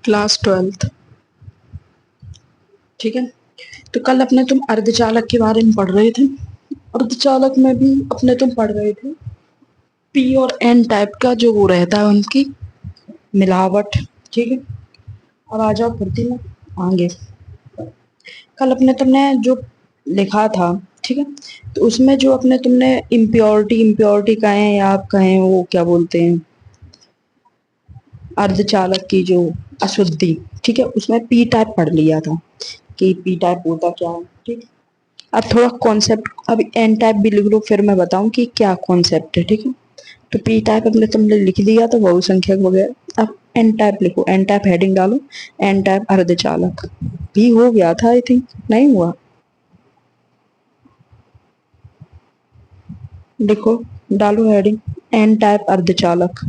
Class 12th। ठीक है। तो कल अपने तुम अर्धचालक के बारे में पढ़ रहे थे। अर्धचालक में भी अपने तुम पढ़ रहे थे पी और एन टाइप का जो वो रहता है उनकी मिलावट। ठीक है। अब आ जाओ फुर्ती में आगे। कल अपने तुमने जो लिखा था, ठीक है, तो उसमें जो अपने तुमने इम्प्योरिटी इम्प्योरिटी कहें या आप कहें वो क्या बोलते हैं, अर्धचालक की जो अशुद्धि, ठीक है, उसमें पी टाइप पढ़ लिया था कि पी टाइप होता क्या है। ठीक। अब थोड़ा कॉन्सेप्ट, अब एन टाइप भी लिख लो फिर मैं बताऊं कि क्या कॉन्सेप्ट है। ठीक है। तो पी टाइप अपने तुमने लिख दिया तो बहुसंख्यक वगैरह। अब एन टाइप लिखो, एन टाइप हेडिंग डालो, एन टाइप अर्धचालक भी हो गया था आई थिंक, नहीं हुआ? लिखो, डालो हेडिंग एन टाइप अर्धचालक।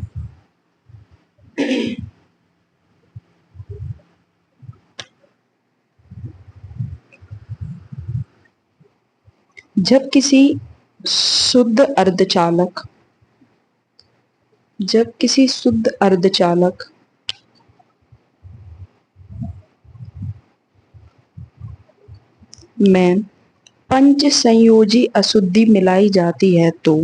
जब किसी शुद्ध अर्धचालक जब किसी शुद्ध अर्धचालक में पंच संयोजी अशुद्धि मिलाई जाती है तो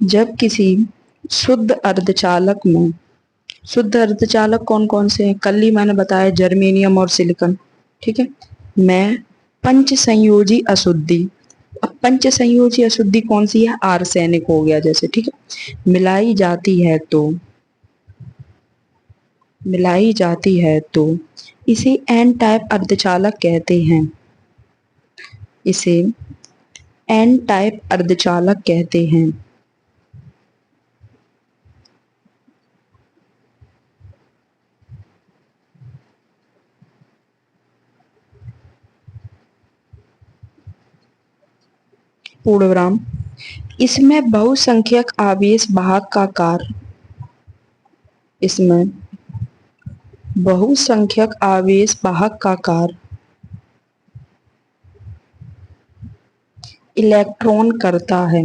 जब किसी शुद्ध अर्धचालक में, शुद्ध अर्धचालक कौन कौन से हैं? कल ही मैंने बताया, जर्मेनियम और सिलिकॉन। ठीक है। में पंच संयोजी अशुद्धि, अब पंच संयोजी अशुद्धि कौन सी है? आर्सेनिक हो गया जैसे। ठीक है। मिलाई जाती है तो इसे एन टाइप अर्धचालक कहते हैं। इसे एन टाइप अर्धचालक कहते हैं। पूर्णविराम। इसमें बहुसंख्यक आवेश वाहक का कार्य, इसमें बहुसंख्यक आवेश वाहक का कार्य इलेक्ट्रॉन करता है।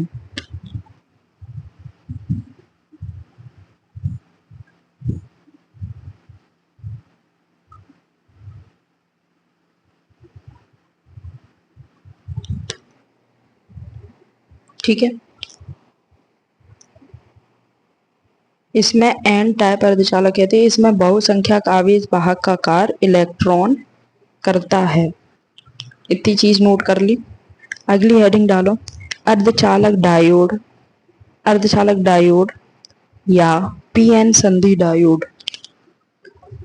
ठीक है। इसमें एन टाइप अर्धचालक कहते हैं, इसमें बहुसंख्यक आवेश वाहक का कार्य इलेक्ट्रॉन करता है। इतनी चीज नोट कर ली। अगली हेडिंग डालो, अर्धचालक डायोड, अर्धचालक डायोड या पीएन संधि डायोड,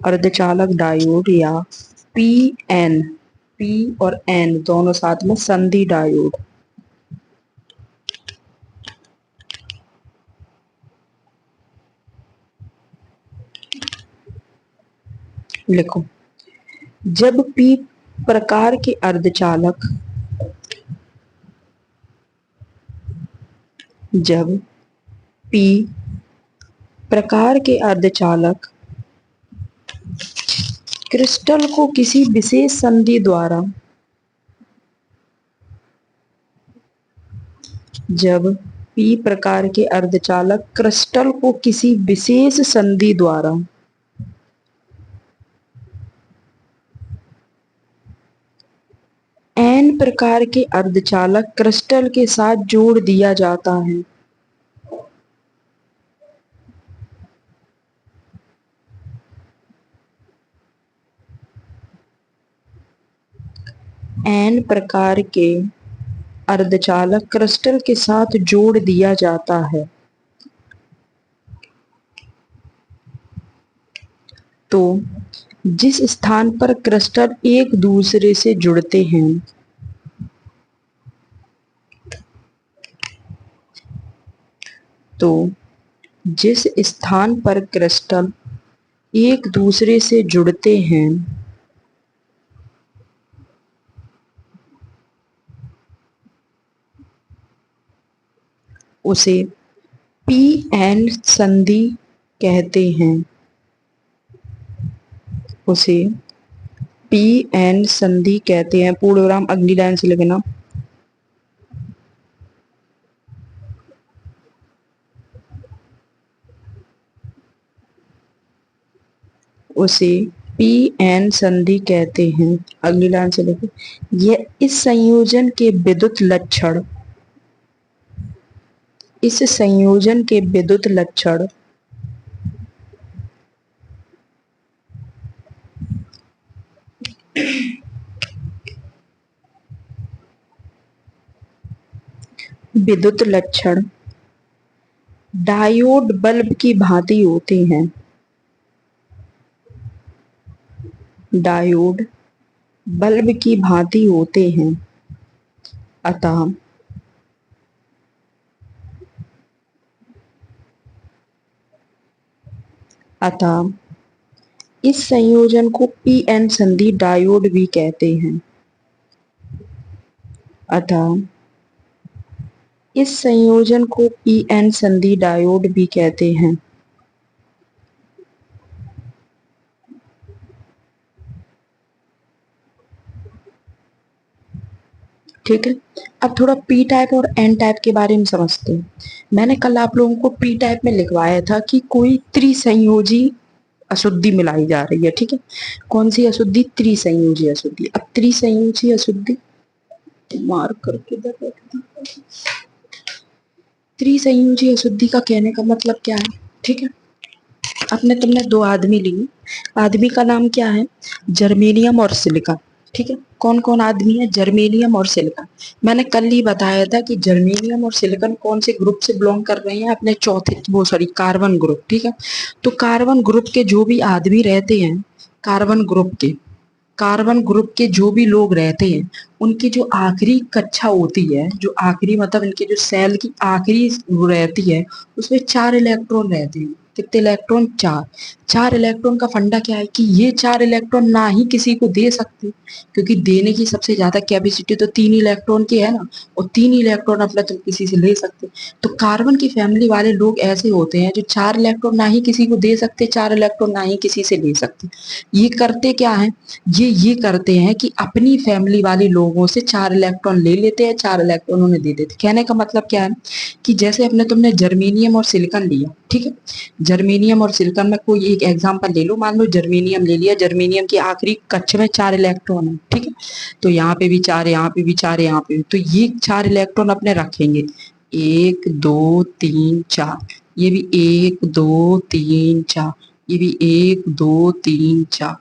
अर्धचालक डायोड या पीएन, पी और एन दोनों साथ में संधि डायोड। लिखो, जब पी प्रकार के अर्धचालक, जब पी प्रकार के अर्धचालक क्रिस्टल को किसी विशेष संधि द्वारा, जब पी प्रकार के अर्धचालक क्रिस्टल को किसी विशेष संधि द्वारा एन प्रकार के अर्धचालक क्रिस्टल के साथ जोड़ दिया जाता है, एन प्रकार के अर्धचालक क्रिस्टल के साथ जोड़ दिया जाता है तो जिस स्थान पर क्रिस्टल एक दूसरे से जुड़ते हैं, तो जिस स्थान पर क्रिस्टल एक दूसरे से जुड़ते हैं उसे पी एन संधि कहते हैं, उसे पी एन संधि कहते हैं। पूर्णविराम अगली लाइन से लिखना, उसे पी एन संधि कहते हैं। अगली लाइन से देखो, यह इस संयोजन के विद्युत लक्षण, इस संयोजन के विद्युत लक्षण विद्युत लक्षण डायोड बल्ब की भांति होते हैं। डायोड बल्ब की भांति होते हैं। अतः अतः इस संयोजन को पी एन संधि डायोड भी कहते हैं। अतः इस संयोजन को पी एन संधि डायोड भी कहते हैं। ठीक है, अब थोड़ा पी टाइप और एन टाइप के बारे में समझते हैं। मैंने कल आप लोगों को पी टाइप में लिखवाया था कि कोई त्रिसंयोजी अशुद्धि मिलाई जा रही है। ठीक है, कौन सी अशुद्धि? त्रिसंयोजी अशुद्धि। अब त्रिसंयोजी अशुद्धि मार्क करके त्रिसंयोजी अशुद्धि का कहने का मतलब क्या है? ठीक है, अपने तुमने दो आदमी लिए, आदमी का नाम क्या है? जर्मेनियम और सिलिकॉन। ठीक है, कौन कौन आदमी है? जर्मेनियम और सिलिकॉन। मैंने कल ही बताया था कि जर्मेनियम और सिलिकॉन कौन से ग्रुप से बिलोंग कर रहे हैं? अपने चौथे वो सॉरी कार्बन ग्रुप। ठीक है, तो कार्बन ग्रुप के जो भी आदमी रहते हैं, कार्बन ग्रुप के जो भी लोग रहते हैं, उनकी जो आखिरी कक्षा होती है, जो आखिरी मतलब इनके जो सेल की आखिरी रहती है, उसमें 4 इलेक्ट्रॉन रहते हैं। कितने इलेक्ट्रॉन? 4। 4 इलेक्ट्रॉन का फंडा क्या है कि ये 4 इलेक्ट्रॉन ना ही किसी को दे सकते, क्योंकि देने की सबसे ज्यादा कैपेसिटी तो 3 इलेक्ट्रॉन की है ना, और 3 इलेक्ट्रॉन अपना तुम किसी से ले सकते। तो कार्बन की फैमिली वाले लोग ऐसे होते हैं जो 4 इलेक्ट्रॉन ना ही किसी को दे सकते, 4 इलेक्ट्रॉन ना ही किसी से ले सकते। ये करते क्या है? ये करते हैं कि अपनी फैमिली वाले लोगों से 4 इलेक्ट्रॉन ले लेते हैं, 4 इलेक्ट्रॉन उन्हें दे देते। कहने का मतलब क्या है कि जैसे अपने तुमने जर्मेनियम और सिलिकॉन लिया। ठीक है, जर्मेनियम और सिलिकॉन में कोई एक एग्जांपल ले लो, मान लो जर्मेनियम ले लिया, जर्मेनियम की आखिरी कक्षा में 4 इलेक्ट्रॉन है। ठीक है, तो यहाँ पे भी 4, यहाँ पे भी 4, यहाँ पे भी, तो ये 4 इलेक्ट्रॉन अपने रखेंगे, 1 2 3 4, ये भी 1 2 3 4, ये भी 1 2 3 4।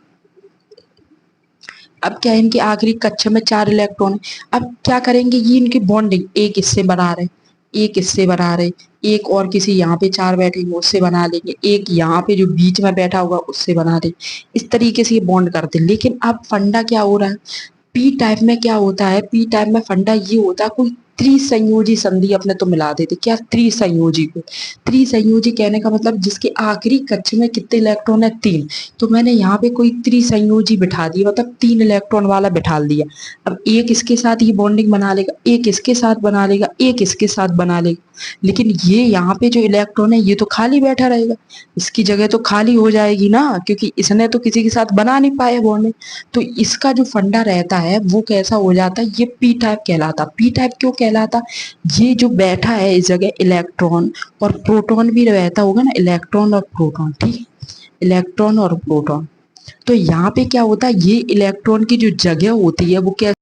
अब क्या है, इनकी आखिरी कक्षा में 4 इलेक्ट्रॉन है। अब क्या करेंगे, ये इनकी बॉन्डिंग, एक इससे बना रहे, एक इससे बना रहे, एक और किसी यहाँ पे 4 बैठेंगे उससे बना लेंगे, एक यहाँ पे जो बीच में बैठा हुआ उससे बना दे। इस तरीके से ये बॉन्ड करते हैं। लेकिन अब फंडा क्या हो रहा है? पी टाइप में क्या होता है? पी टाइप में फंडा ये होता है, कोई त्रिसंयोजी संधि अपने तो मिला देते। क्या? त्रिसंयोजी को। त्रिसंयोजी कहने का मतलब जिसके आखिरी कक्षा में कितने इलेक्ट्रॉन है? 3। तो मैंने यहाँ पे कोई त्रिसंयोजी बिठा दिया, मतलब 3 इलेक्ट्रॉन वाला बिठा दिया। अब एक इसके साथ ये बॉन्डिंग बना लेगा, एक इसके साथ बना लेगा, एक इसके साथ बना लेगा। लेकिन ये यहाँ पे जो इलेक्ट्रॉन है ये तो खाली बैठा रहेगा, इसकी जगह तो खाली हो जाएगी ना, क्योंकि इसने तो किसी के साथ बना नहीं पाया बॉन्डिंग। तो इसका जो फंडा रहता है वो कैसा हो जाता है? ये पी टाइप कहलाता। पी टाइप क्यों कहलाता? ये जो बैठा है इस जगह इलेक्ट्रॉन और प्रोटॉन भी रहता होगा ना, इलेक्ट्रॉन और प्रोटॉन। ठीक, इलेक्ट्रॉन और प्रोटॉन। तो यहाँ पे क्या होता है, ये इलेक्ट्रॉन की जो जगह होती है वो क्या